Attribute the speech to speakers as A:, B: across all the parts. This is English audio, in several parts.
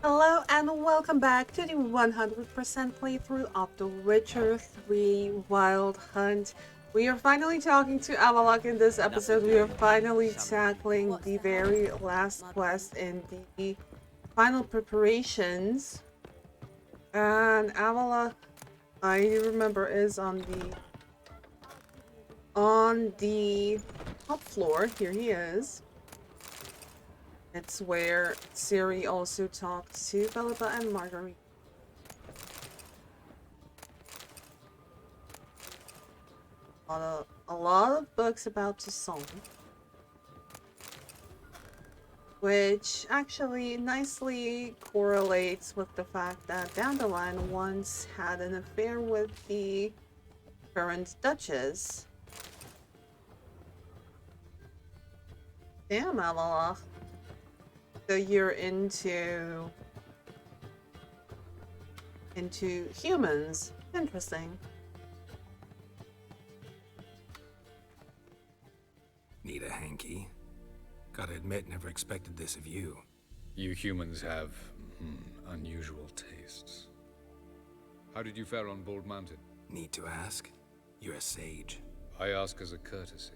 A: Hello and welcome back to the 100% playthrough of The Witcher 3 Wild Hunt. We are finally talking to Avallac'h in this episode. We are finally tackling the very last quest in the final preparations. And Avallac'h, I remember, is on the top floor. Here he is. It's where Ciri also talked to Philippa and Marguerite. A lot of books about Toussaint, which actually nicely correlates with the fact that Dandelion once had an affair with the current Duchess. Damn, Avallac'h. So you're into humans. Interesting.
B: Need a hanky? Gotta admit, never expected this of you.
C: You humans have unusual tastes. How did you fare on Bald Mountain?
B: Need to ask? You're a sage.
C: I ask as a courtesy.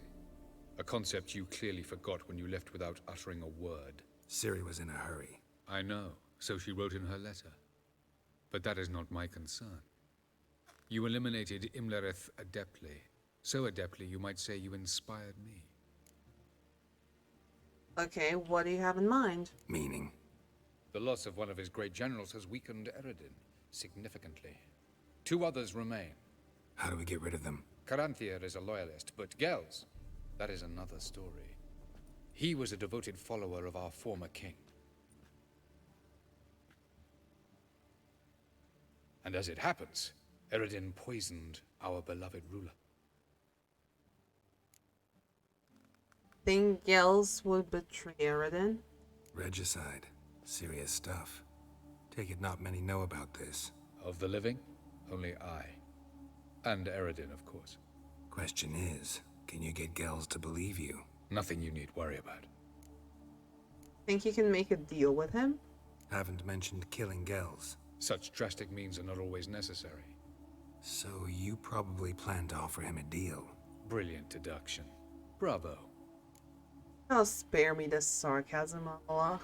C: A concept you clearly forgot when you left without uttering a word.
B: Ciri was in a hurry.
C: I know, so she wrote in her letter. But that is not my concern. You eliminated Imlerith adeptly. So adeptly, you might say you inspired me.
A: Okay, what do you have in mind?
B: Meaning?
C: The loss of one of his great generals has weakened Eredin significantly. 2 others remain.
B: How do we get rid of them?
C: Caranthier is a loyalist, but Gels, that is another story. He was a devoted follower of our former king. And as it happens, Eredin poisoned our beloved ruler.
A: Think Gels would betray Eredin?
B: Regicide. Serious stuff. Take it not many know about this.
C: Of the living, only I. And Eredin, of course.
B: Question is, can you get Gels to believe you?
C: Nothing you need worry about.
A: Think you can make a deal with him?
B: Haven't mentioned killing Gels.
C: Such drastic means are not always necessary.
B: So you probably plan to offer him a deal.
C: Brilliant deduction. Bravo.
A: Oh, spare me this sarcasm, Avallac'h.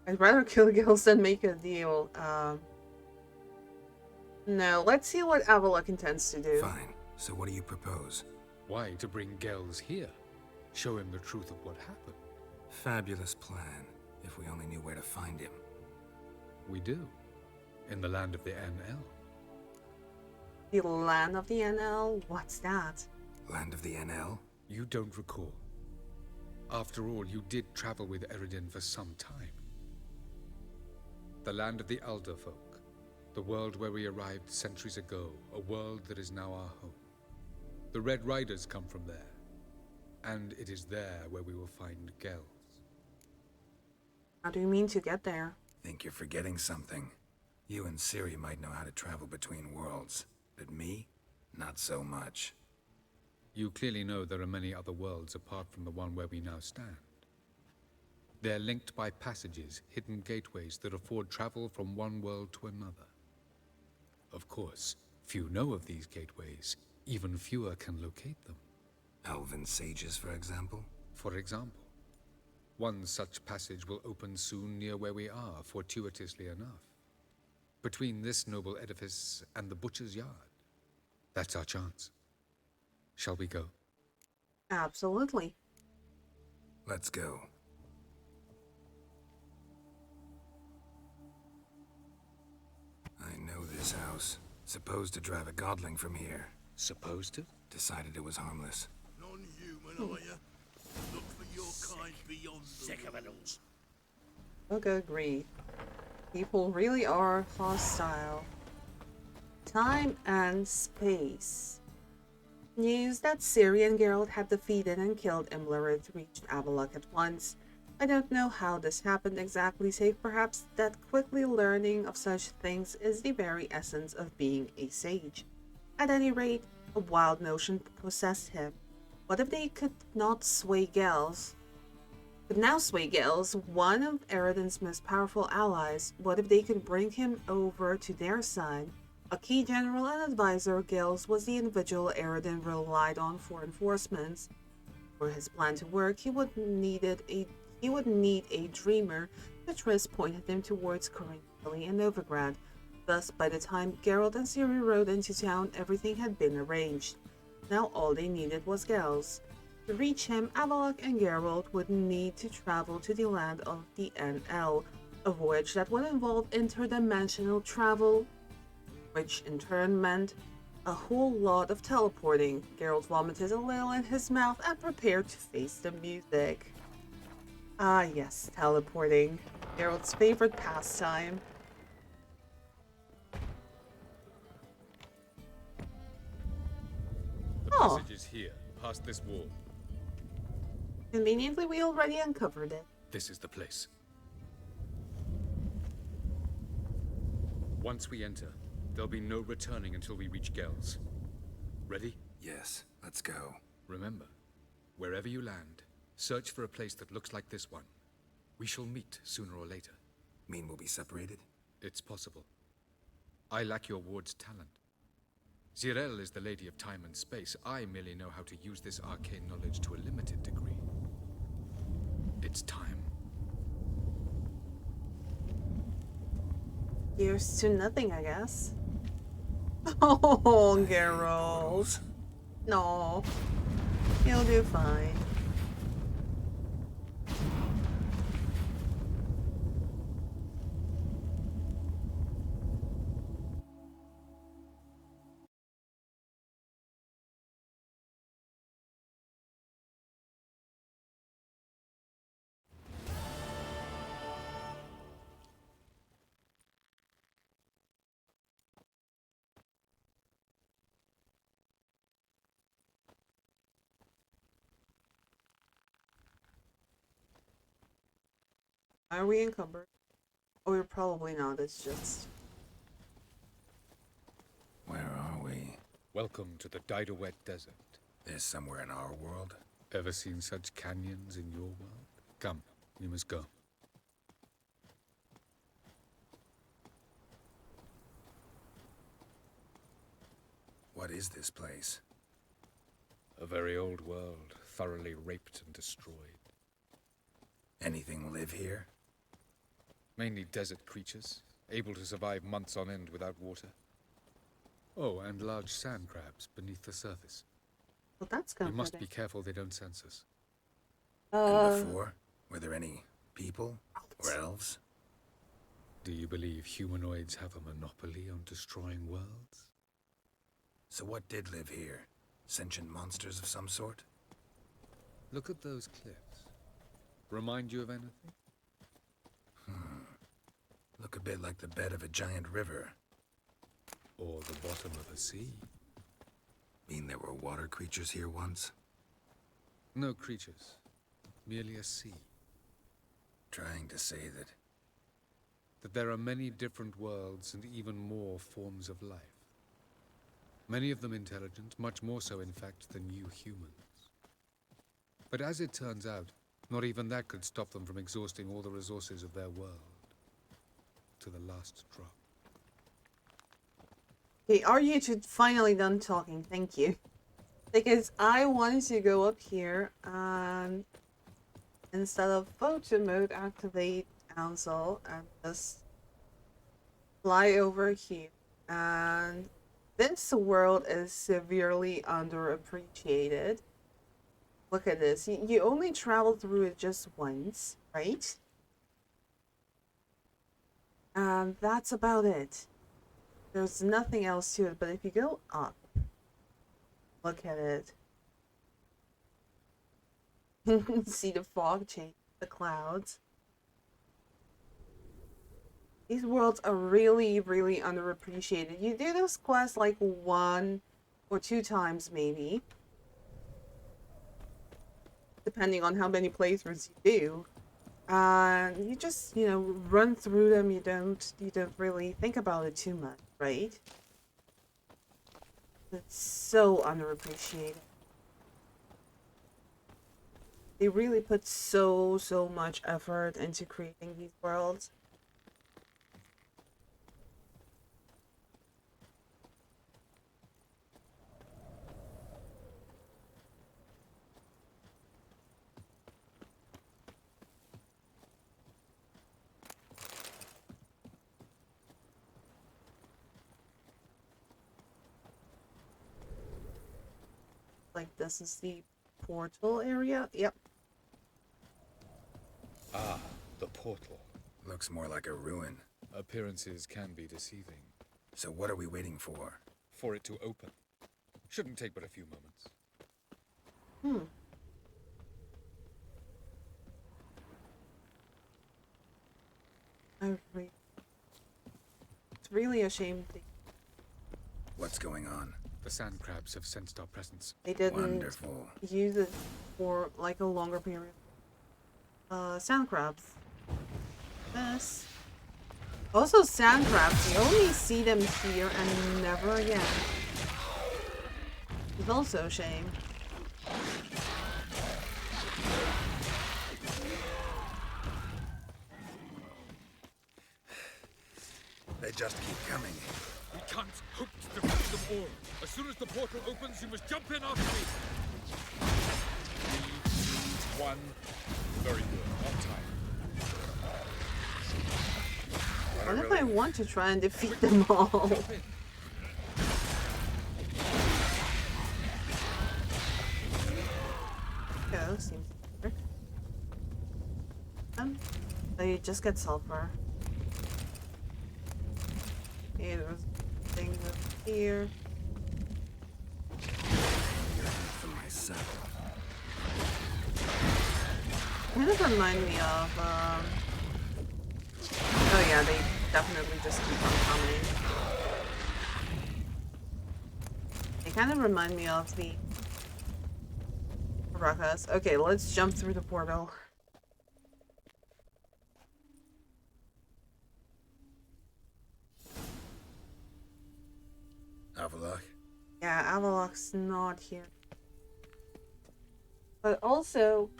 A: I'd rather kill Gils than make a deal. No, let's see what Avallac'h intends to do.
B: Fine. So what do you propose?
C: Why to bring Gels here? Show him the truth of what happened.
B: Fabulous plan, if we only knew where to find him.
C: We do. In the land of the NL.
A: The land of the NL? What's that?
B: Land of the NL?
C: You don't recall. After all, you did travel with Eredin for some time. The land of the Alderfolk. The world where we arrived centuries ago. A world that is now our home. The Red Riders come from there. And it is there where we will find Gels.
A: How do you mean to get there?
B: Think you're forgetting something. You and Ciri might know how to travel between worlds, but me? Not so much.
C: You clearly know there are many other worlds apart from the one where we now stand. They're linked by passages, hidden gateways that afford travel from one world to another. Of course, few know of these gateways. Even fewer can locate them.
B: Elven sages, for example?
C: For example. One such passage will open soon near where we are, fortuitously enough. Between this noble edifice and the butcher's yard. That's our chance. Shall we go?
A: Absolutely.
B: Let's go. I know this house. Supposed to drive a godling from here.
C: Supposed to?
B: Decided it was harmless.
D: Non-human, are you? Look for your kind beyond the
E: Sick of it all.
A: Look, agree. People really are hostile. Time and space. News that Ciri and Geralt had defeated and killed Imlerith reached Avallac'h at once. I don't know how this happened exactly, save perhaps that quickly learning of such things is the very essence of being a sage. At any rate, a wild notion possessed him. What if they could not sway Gels? But now, Sway Gales, one of Eredin's most powerful allies, what if they could bring him over to their side? A key general and advisor, Gales was the individual Eredin relied on for enforcements. For his plan to work, he would need a dreamer, but Triss pointed him towards Corinthian and Novigrad. Thus, by the time Geralt and Ciri rode into town, everything had been arranged. Now all they needed was Gales. To reach him, Avallac'h and Geralt would need to travel to the land of the NL, a voyage that would involve interdimensional travel, which in turn meant a whole lot of teleporting. Geralt vomited a little in his mouth and prepared to face the music. Ah yes, teleporting. Geralt's favorite pastime.
C: The
A: Oh.
C: passage is here, past this wall.
A: Conveniently, we already uncovered it.
C: This is the place. Once we enter, there'll be no returning until we reach Gels. Ready?
B: Yes, let's go.
C: Remember, wherever you land, search for a place that looks like this one. We shall meet sooner or later.
B: Mean we'll be separated?
C: It's possible. I lack your ward's talent. Zirel is the Lady of Time and Space. I merely know how to use this arcane knowledge to a limited degree. It's time.
A: Here's to nothing, I guess. Oh, Geralt. No. You'll do fine. Are we encumbered? Oh, we're probably not. It's just...
B: Where are we?
C: Welcome to the Didowet Desert.
B: This somewhere in our world?
C: Ever seen such canyons in your world? Come, we must go.
B: What is this place?
C: A very old world, thoroughly raped and destroyed.
B: Anything live here?
C: Mainly desert creatures, able to survive months on end without water. Oh, and large sand crabs beneath the surface.
A: Well, that's
C: We
A: comforting.
C: must be careful they don't sense us.
B: And before? Were there any people? Or elves?
C: Do you believe humanoids have a monopoly on destroying worlds?
B: So what did live here? Sentient monsters of some sort?
C: Look at those cliffs. Remind you of anything?
B: Look a bit like the bed of a giant river.
C: Or the bottom of a sea?
B: Mean there were water creatures here once?
C: No creatures. Merely a sea.
B: Trying to say
C: That there are many different worlds and even more forms of life. Many of them intelligent, much more so in fact than you humans. But as it turns out, not even that could stop them from exhausting all the resources of their world. To the last drop.
A: Okay, are you two finally done talking? Thank you. Because I wanted to go up here and instead of photo mode, activate console and just fly over here. And this world is severely underappreciated. Look at this. You only travel through it just once, right? And that's about it. There's nothing else to it, but if you go up, look at it. You can see the fog change, the clouds. These worlds are really, really underappreciated. You do this quest like 1 or 2 times maybe. Depending on how many playthroughs you do. And you just, you know, run through them. You don't really think about it too much, right? It's so underappreciated. They really put so much effort into creating these worlds. Like, this is the portal area. Yep.
C: Ah, the portal.
B: Looks more like a ruin.
C: Appearances can be deceiving.
B: So what are we waiting for?
C: For it to open. Shouldn't take but a few moments.
A: It's really a shame
B: What's going on?
C: The sand crabs have sensed our presence.
A: they didn't
B: Wonderful.
A: use it for like a longer period. Sand crabs. This. Also sand crabs, you only see them here and never again. It's also a shame.
B: They just keep coming.
C: We can't hope to defeat them all. As soon as the portal opens, you must jump in after me. 3, 2, 1. Very good. On time.
A: What if I want to try and defeat them all?
C: Jump in.
A: Yeah, that seems to work. They just get sulfur. Okay, there's things up here.
B: From my saddle.
A: Kind of remind me of, oh yeah, they definitely just keep on coming. They kind of remind me of the Ruckus. Okay, let's jump through the portal.
B: Avallac'h?
A: Yeah, Avallac'h's not here. But also,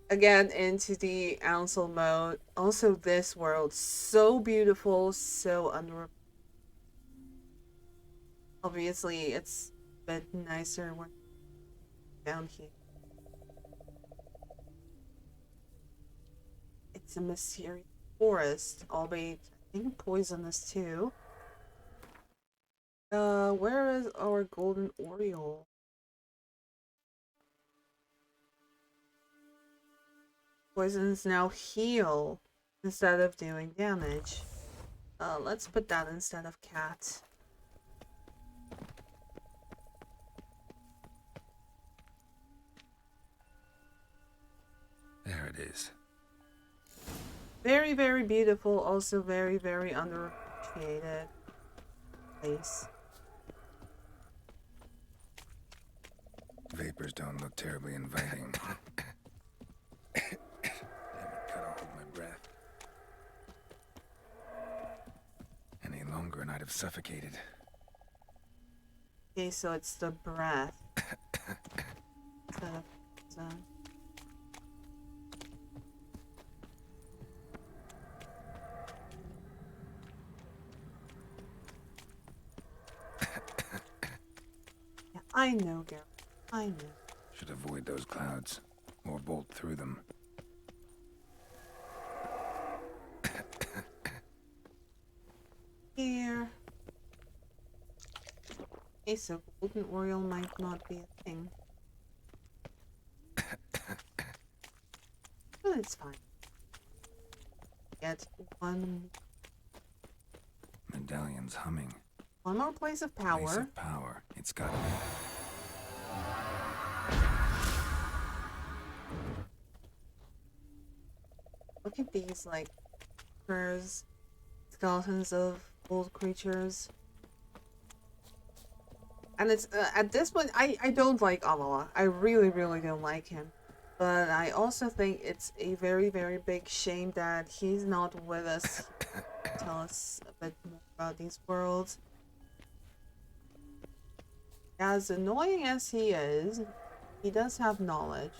A: again, into the Council mode. Also, this world, so beautiful, so under. Obviously, it's a bit nicer when down here. It's a mysterious forest, albeit I think poisonous too. Where is our golden oriole? Poisons now heal instead of doing damage. Let's put that instead of cat.
B: There it is.
A: Very, very beautiful, also very, very underappreciated place.
B: Vapors don't look terribly inviting. Damn it, gotta hold my breath. Any longer and I'd have suffocated.
A: Okay, so it's the breath. Instead of yeah, I know, Geralt. I know.
B: Should avoid those clouds, or bolt through them.
A: Here. Okay, so golden oriole might not be a thing. But it's fine. Get one
B: Medallion's humming.
A: more place of power.
B: Place of power. It's gotta be.
A: Look at these, like, creatures, skeletons of old creatures. And it's, at this point, I don't like Avallac'h. I really, really don't like him. But I also think it's a very, very big shame that he's not with us. Tell us a bit more about these worlds. As annoying as he is, he does have knowledge.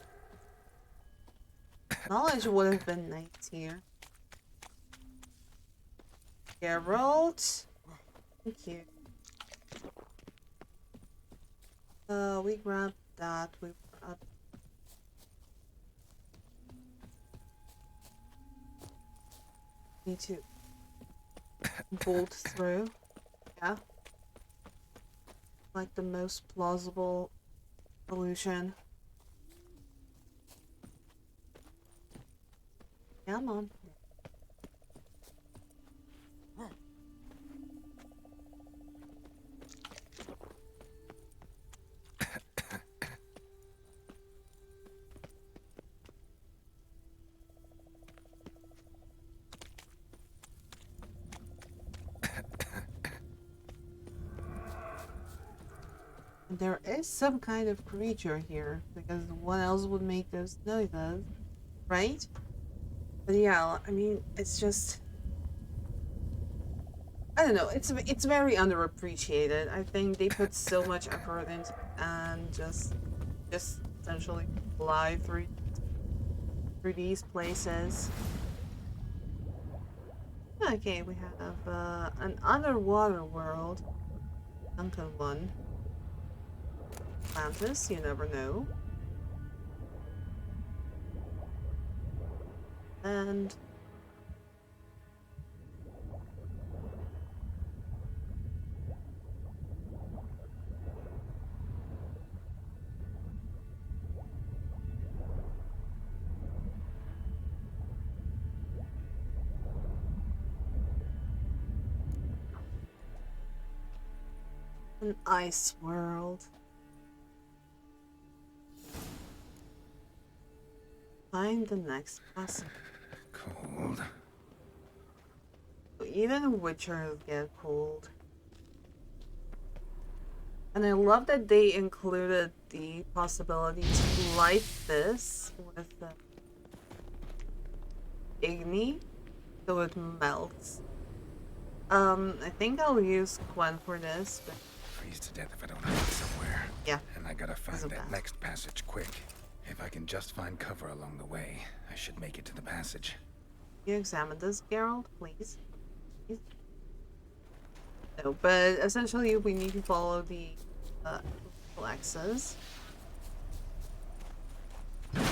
A: Knowledge would have been nice here. Geralt. Thank you. We grabbed that. We grabbed. Need to bolt through. Yeah. Like the most plausible solution. Come on. There is some kind of creature here, because what else would make those noises, right? But yeah, I mean, it's just, I don't know, it's very underappreciated. I think they put so much effort into it and just essentially fly through these places. Okay, we have an underwater world, sunken one. Atlantis, you never know. And an ice world. Find the next passage.
B: Cold.
A: Even witchers get cold. And I love that they included the possibility to light this with the igni so it melts. I think I'll use Quen for this, but
B: Freeze to death if I don't hide somewhere.
A: yeah.
B: And I gotta find
A: Isn't
B: that
A: bad.
B: next passage quick. If I can just find cover along the way, I should make it to the passage.
A: You examine this, Geralt, please. Please. No, but essentially we need to follow the axes. Let's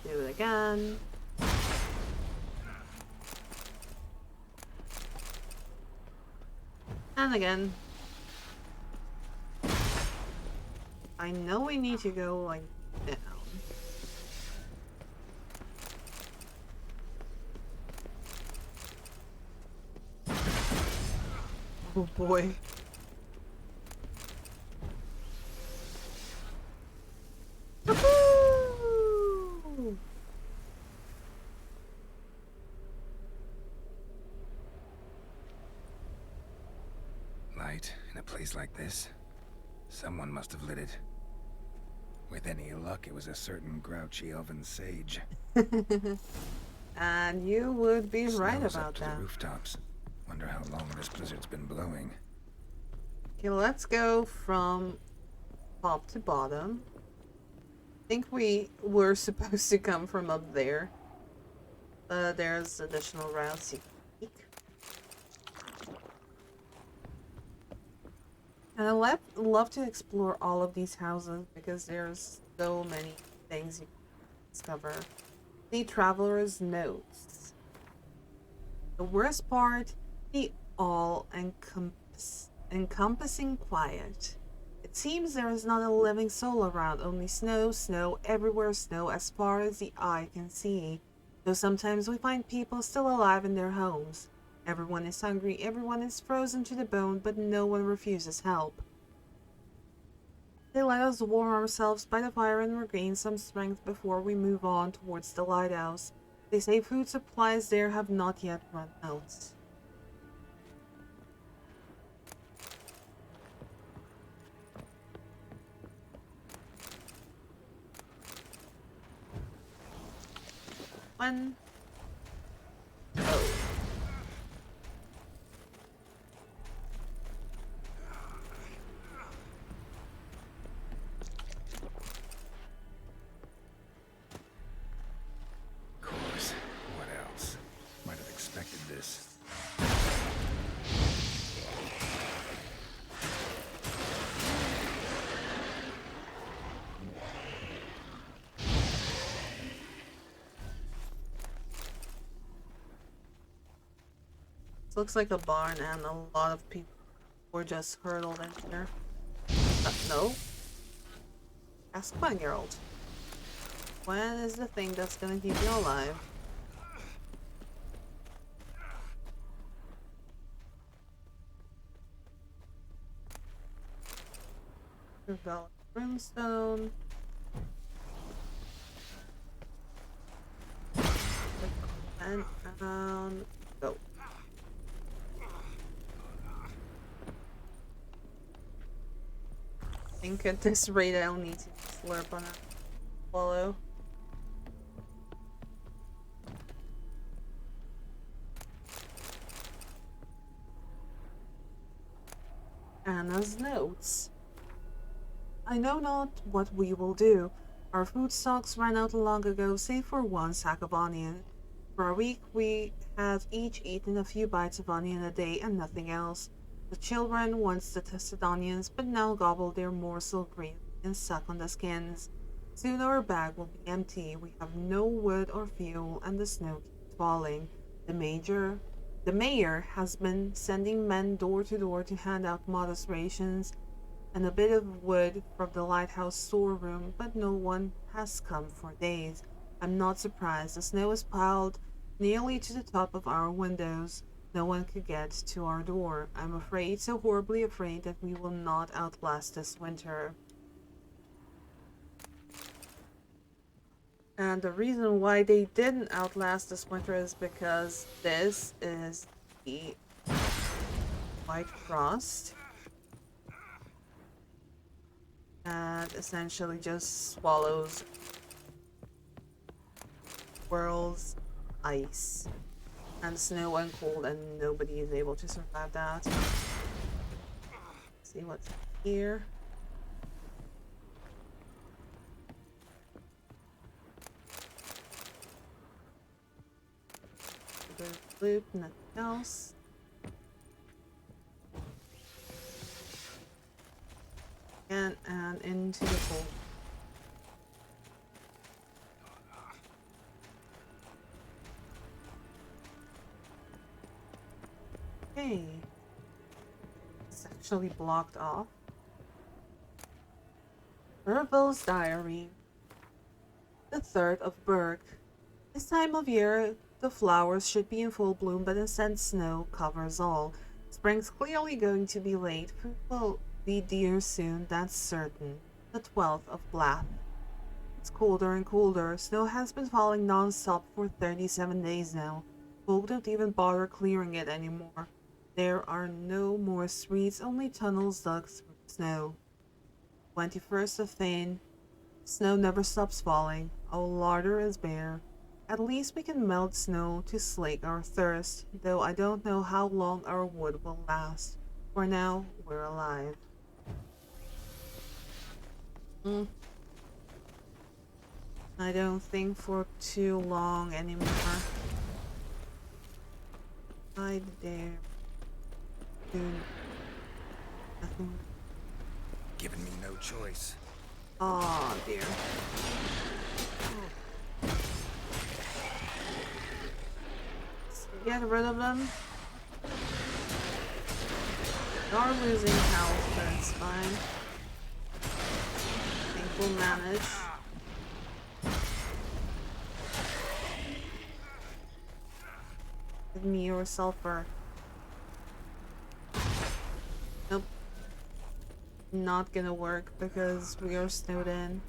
A: do it again. And again. I know we need to go, like, down. Oh boy. Woohoo!
B: Light in a place like this? Someone must have lit it. With any luck, it was a certain grouchy elven sage.
A: And you would be right
B: Snow's
A: about
B: up to
A: that.
B: the rooftops. Wonder how long this blizzard's been blowing.
A: Okay, let's go from top to bottom. I think we were supposed to come from up there. There's additional routes you can take. And I love to explore all of these houses because there's so many things you can discover. The Traveler's Notes. The worst part, the all-encompassing quiet. It seems there is not a living soul around, only snow, snow, everywhere snow as far as the eye can see. Though sometimes we find people still alive in their homes. Everyone is hungry, everyone is frozen to the bone, but no one refuses help. They let us warm ourselves by the fire and regain some strength before we move on towards the lighthouse. They say food supplies there have not yet run out. One. Oh. Looks like a barn and a lot of people were just hurtled in here. No. Ask fun, Geralt. When is the thing that's gonna keep you alive? Develop brimstone. And down. Go. I think at this rate I'll need to slurp on a swallow. Anna's notes. I know not what we will do. Our food stocks ran out long ago, save for one sack of onion. For a week we have each eaten a few bites of onion a day and nothing else. The children once detested onions, but now gobble their morsel greedily and suck on the skins. Soon our bag will be empty. We have no wood or fuel, and the snow keeps falling. The mayor has been sending men door to door to hand out modest rations and a bit of wood from the lighthouse storeroom, but no one has come for days. I'm not surprised. The snow is piled nearly to the top of our windows. No one could get to our door. I'm afraid, so horribly afraid, that we will not outlast this winter. And the reason why they didn't outlast this winter is because this is the white frost. And essentially just swallows world's ice and snow and cold, and nobody is able to survive that. Let's see what's here. Loop, nothing else. And into the cold. Okay. It's actually blocked off. Herbal's diary. The 3rd of Berg. This time of year, the flowers should be in full bloom, but instead snow covers all. Spring's clearly going to be late. Fruit will be dear soon, that's certain. The 12th of Blath. It's colder and colder. Snow has been falling non-stop for 37 days now. Folk don't even bother clearing it anymore. There are no more streets, only tunnels dug through snow. 21st of Fane. Snow never stops falling. Our larder is bare. At least we can melt snow to slake our thirst, though I don't know how long our wood will last. For now, we're alive. I don't think for too long anymore. I dare do nothing.
B: Giving me no choice.
A: Aw, dear. Let's get rid of them. We are losing health, but it's fine. I think we'll manage. Give me your sulfur. Nope. Not gonna work because we are snowed in.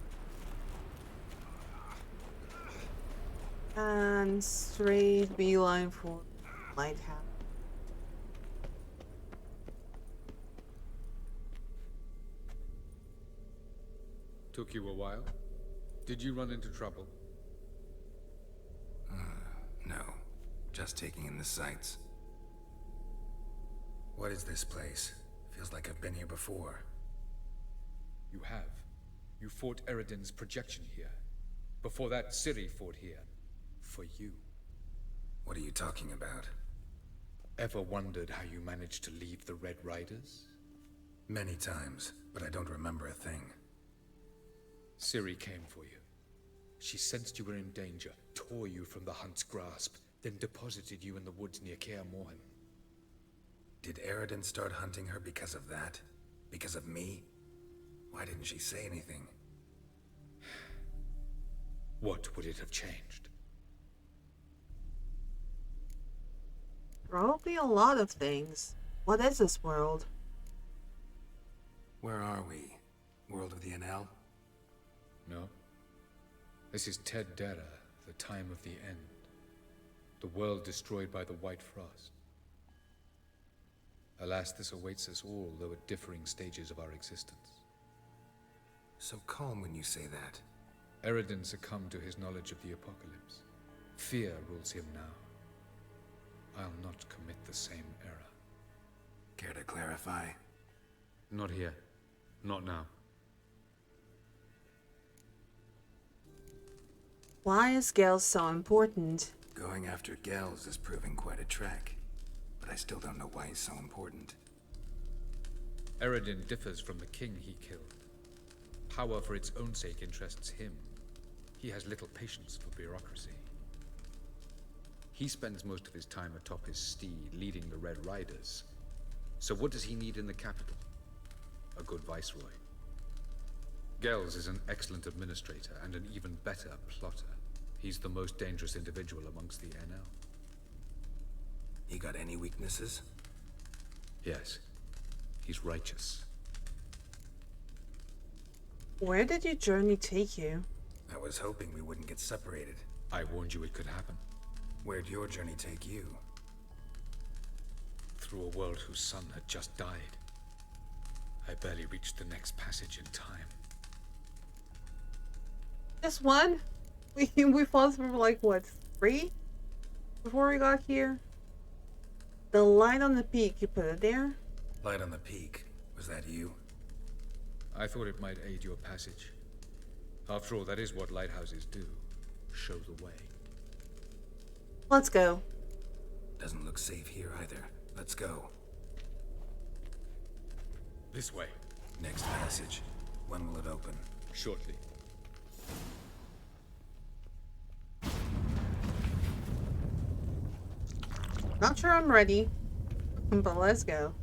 A: And straight beeline for lighthouse.
C: Took you a while? Did you run into trouble?
B: No. Just taking in the sights. What is this place? Feels like I've been here before.
C: You have. You fought Eredin's projection here. Before that, Ciri fought here. For you.
B: What are you talking about?
C: Ever wondered how you managed to leave the Red Riders?
B: Many times, but I don't remember a thing.
C: Ciri came for you. She sensed you were in danger, tore you from the hunt's grasp, then deposited you in the woods near Kaer Morhen.
B: Did Eredin start hunting her because of that? Because of me? Why didn't she say anything?
C: What would it have changed?
A: Probably a lot of things. What is this world?
B: Where are we? World of the NL?
C: No. This is Ted Dera, the time of the end. The world destroyed by the White Frost. Alas, this awaits us all, though at differing stages of our existence.
B: So calm when you say that.
C: Eredin succumbed to his knowledge of the apocalypse. Fear rules him now. I'll not commit the same error.
B: Care to clarify?
C: Not here. Not now.
A: Why is Gale so important?
B: Going after Gels is proving quite a trek. But I still don't know why he's so important.
C: Eredin differs from the king he killed. Power for its own sake interests him. He has little patience for bureaucracy. He spends most of his time atop his steed, leading the Red Riders. So what does he need in the capital? A good viceroy. Gels is an excellent administrator and an even better plotter. He's the most dangerous individual amongst the NL.
B: He got any weaknesses?
C: Yes. He's righteous.
A: Where did your journey take you?
B: I was hoping we wouldn't get separated.
C: I warned you it could happen.
B: Where'd your journey take you?
C: Through a world whose son had just died. I barely reached the next passage in time.
A: Just one? We fought through like what, 3? Before we got here? The light on the peak, you put it there?
B: Light on the peak. Was that you?
C: I thought it might aid your passage. After all, that is what lighthouses do. Show the way.
A: Let's go.
B: Doesn't look safe here either. Let's go.
C: This way.
B: Next passage. When will it open?
C: Shortly.
A: Not sure I'm ready, but let's go.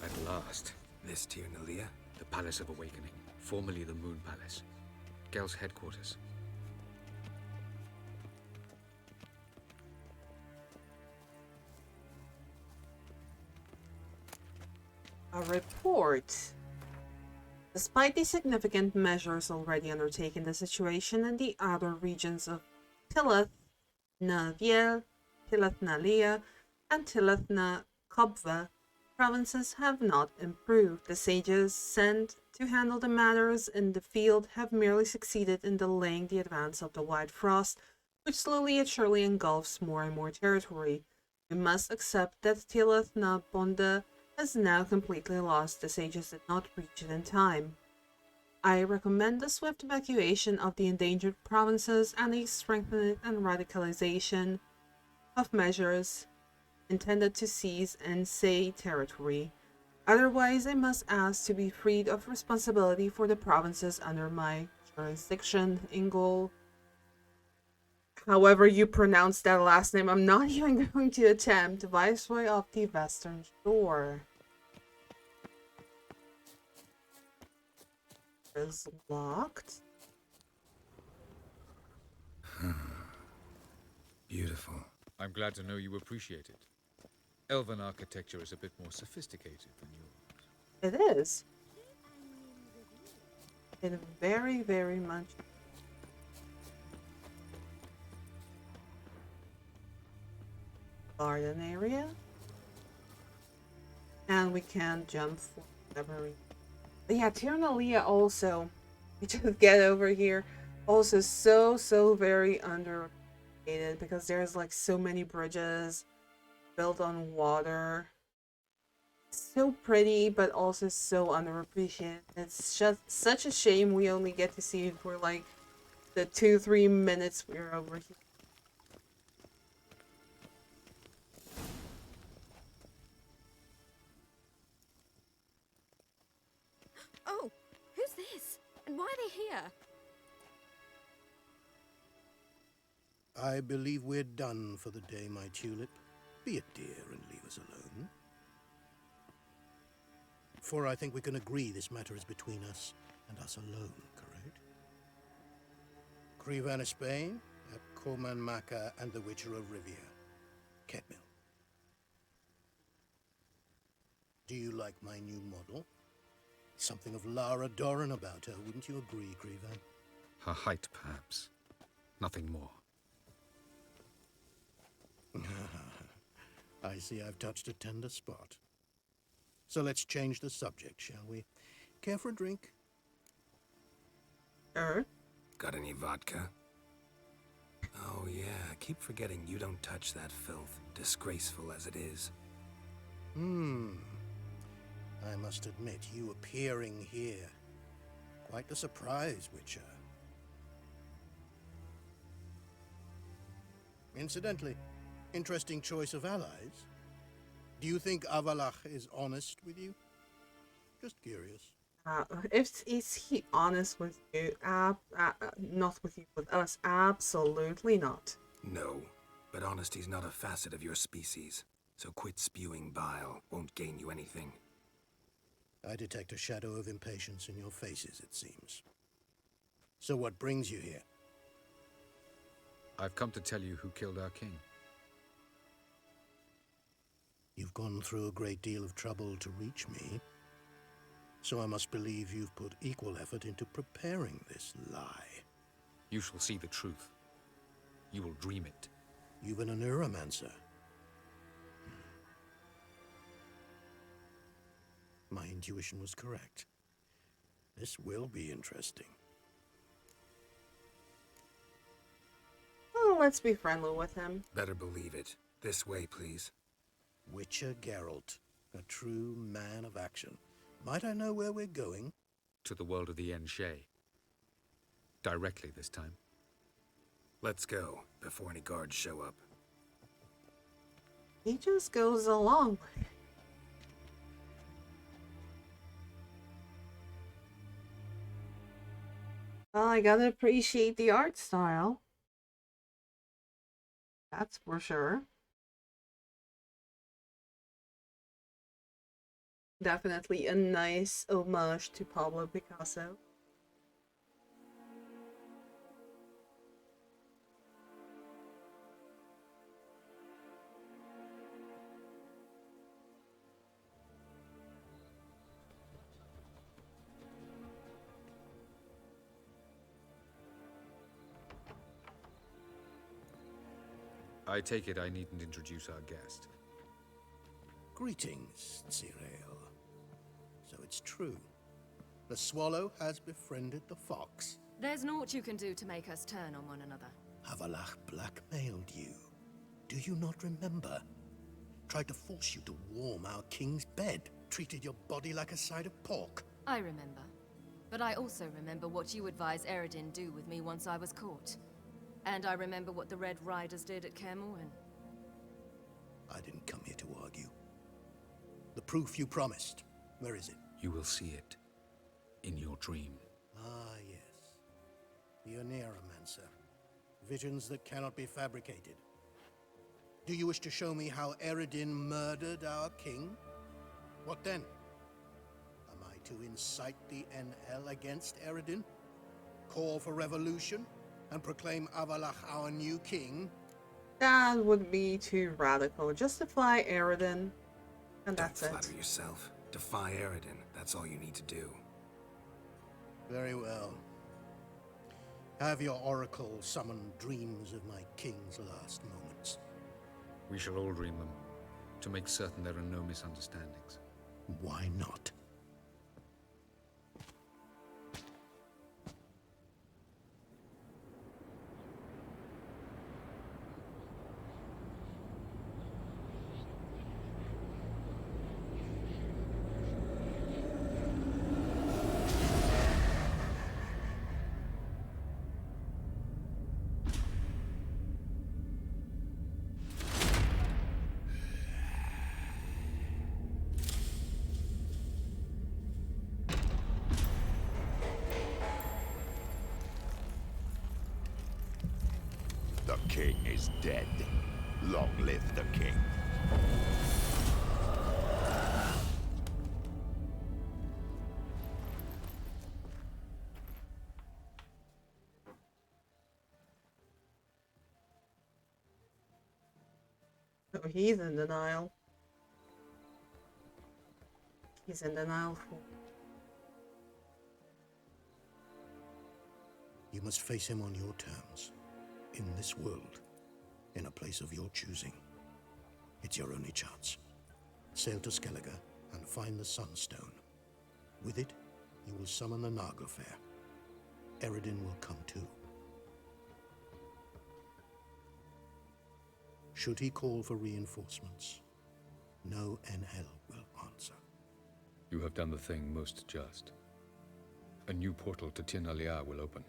C: At last.
B: This Tir Nalia?
C: The Palace of Awakening, formerly the Moon Palace. Gel's headquarters.
A: A report. Despite the significant measures already undertaken, the situation in the outer regions of Tilith na Viel, Tilith na Lia, and Tilith na Kobva provinces have not improved. The sages sent to handle the matters in the field have merely succeeded in delaying the advance of the White Frost, which slowly yet surely engulfs more and more territory. We must accept that Tilith na Bonda has now completely lost. The sages did not reach it in time. I recommend the swift evacuation of the endangered provinces and a strengthened and radicalization of measures intended to seize and say territory. Otherwise, I must ask to be freed of responsibility for the provinces under my jurisdiction. Ingol. However you pronounce that last name, I'm not even going to attempt. Viceroy of the Western Shore. Is locked.
B: Beautiful.
C: I'm glad to know you appreciate it. Elven architecture is a bit more sophisticated than yours.
A: It is. It very, very much. Garden area. And we can jump for whatever we... But yeah, Tir Nalia also, we just get over here, also so very underrated because there's like so many bridges built on water. So pretty, but also so underappreciated. It's just such a shame we only get to see it for like the 2-3 minutes we're over here.
F: Why are they here?
E: I believe we're done for the day, my tulip. Be a dear and leave us alone. For I think we can agree this matter is between us and us alone, correct? Crivan of Spain, Coman Maca, and the Witcher of Rivia. Ketmil. Do you like my new model? Something of Lara Doran about her, wouldn't you agree, Crivan?
C: Her height, perhaps. Nothing more.
E: I see I've touched a tender spot. So let's change the subject, shall we? Care for a drink?
B: Got any vodka? Oh yeah, I keep forgetting you don't touch that filth, disgraceful as it is.
E: I must admit, you appearing here. Quite the surprise, Witcher. Incidentally, interesting choice of allies. Do you think Avallac'h is honest with you? Just curious.
A: Is he honest with you? Not with you, with us. Absolutely not.
B: No, but honesty's not a facet of your species. So quit spewing bile. Won't gain you anything.
E: I detect a shadow of impatience in your faces, it seems. So what brings you here?
C: I've come to tell you who killed our king.
E: You've gone through a great deal of trouble to reach me. So I must believe you've put equal effort into preparing this lie.
C: You shall see the truth. You will dream it.
E: You've been a neuromancer. My intuition was correct. This will be interesting.
A: Oh, let's be friendly with him.
B: Better believe it. This way, please.
E: Witcher Geralt, a true man of action. Might I know where we're going?
C: To the world of the Enshe. Directly this time.
B: Let's go, before any guards show up.
A: He just goes along with it. Well, I gotta appreciate the art style. That's for sure. Definitely a nice homage to Pablo Picasso.
C: I take it I needn't introduce our guest.
E: Greetings, Cyril. So it's true. The swallow has befriended the fox.
F: There's naught you can do to make us turn on one another.
E: Avallac'h blackmailed you. Do you not remember? Tried to force you to warm our king's bed. Treated your body like a side of pork.
F: I remember. But I also remember what you advised Eredin do with me once I was caught. And I remember what the Red Riders did at Kaer Morhen.
E: I didn't come here to argue. The proof you promised. Where is it?
C: You will see it. In your dream.
E: Ah, yes. The Neuromancer. Visions that cannot be fabricated. Do you wish to show me how Eredin murdered our king? What then? Am I to incite the NL against Eredin? Call for revolution? And proclaim Avallac'h our new king?
A: That would be too radical. Justify Eredin, and that's
B: Don't
A: it.
B: flatter yourself. Defy Eredin. That's all you need to do.
E: Very well. Have your oracle summon dreams of my king's last moments.
C: We shall all dream them, to make certain there are no misunderstandings.
E: Why not?
G: king is dead. Long live the king.
A: Oh, he's in denial. He's in denial for...
E: You must face him on your terms. In this world. In a place of your choosing. It's your only chance. Sail to Skellige and find the Sunstone. With it, you will summon the Naglfair. Eredin will come too. Should he call for reinforcements, no NL will answer.
C: You have done the thing most just. A new portal to Tir Nalia will open.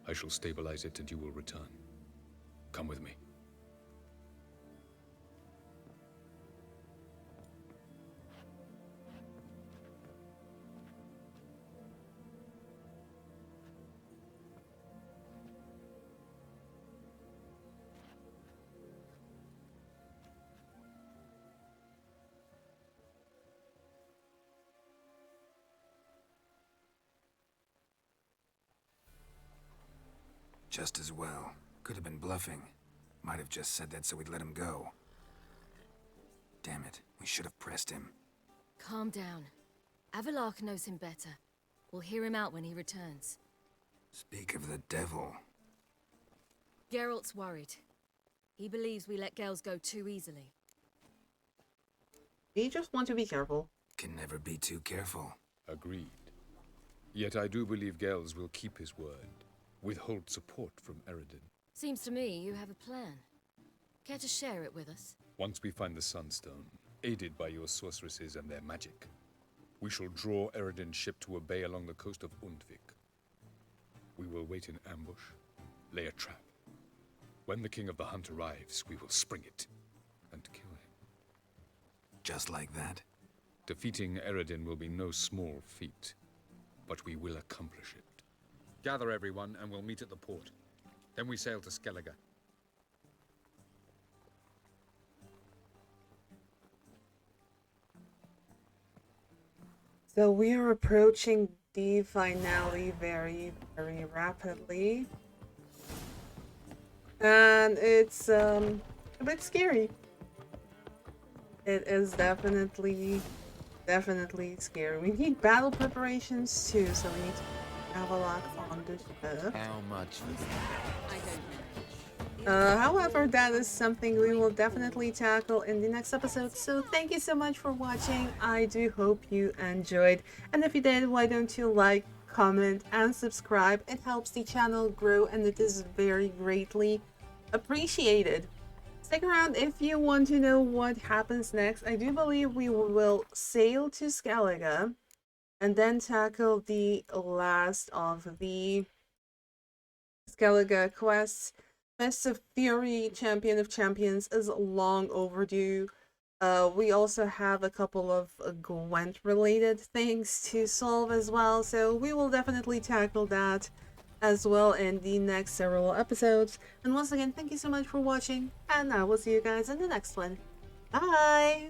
C: I shall stabilize it and you will return. Come with me.
B: Just as well. Could have been bluffing. Might have just said that so we'd let him go. Damn it, we should have pressed him.
F: Calm down. Avallac'h knows him better. We'll hear him out when he returns.
B: Speak of the devil.
F: Geralt's worried. He believes we let girls go too easily.
A: We just want to be careful.
B: Can never be too careful.
C: Agreed. Yet I do believe Gels will keep his word. Withhold support from Eredin.
F: Seems to me you have a plan. Care to share it with us?
C: Once we find the Sunstone, aided by your sorceresses and their magic, we shall draw Eredin's ship to a bay along the coast of Undvik. We will wait in ambush, lay a trap. When the King of the Hunt arrives, we will spring it and kill him.
B: Just like that?
C: Defeating Eredin will be no small feat, but we will accomplish it. Gather everyone, and we'll meet at the port. Then we sail to Skellige.
A: So we are approaching the finale very, very rapidly. And it's a bit scary. It is definitely scary. We need battle preparations too, so we need Avallac'h on the ship.
G: How much for that?
F: I don't know.
A: However, that is something we will definitely tackle in the next episode. So thank you so much for watching. I do hope you enjoyed. And if you did, why don't you like, comment, and subscribe? It helps the channel grow and it is very greatly appreciated. Stick around if you want to know what happens next. I do believe we will sail to Skellige and then tackle the last of the Skellige quests. Fist of Fury, Champion of Champions is long overdue. We also have a couple of Gwent related things to solve as well, so we will definitely tackle that as well in the next several episodes. And once again, thank you so much for watching, and I will see you guys in the next one. Bye!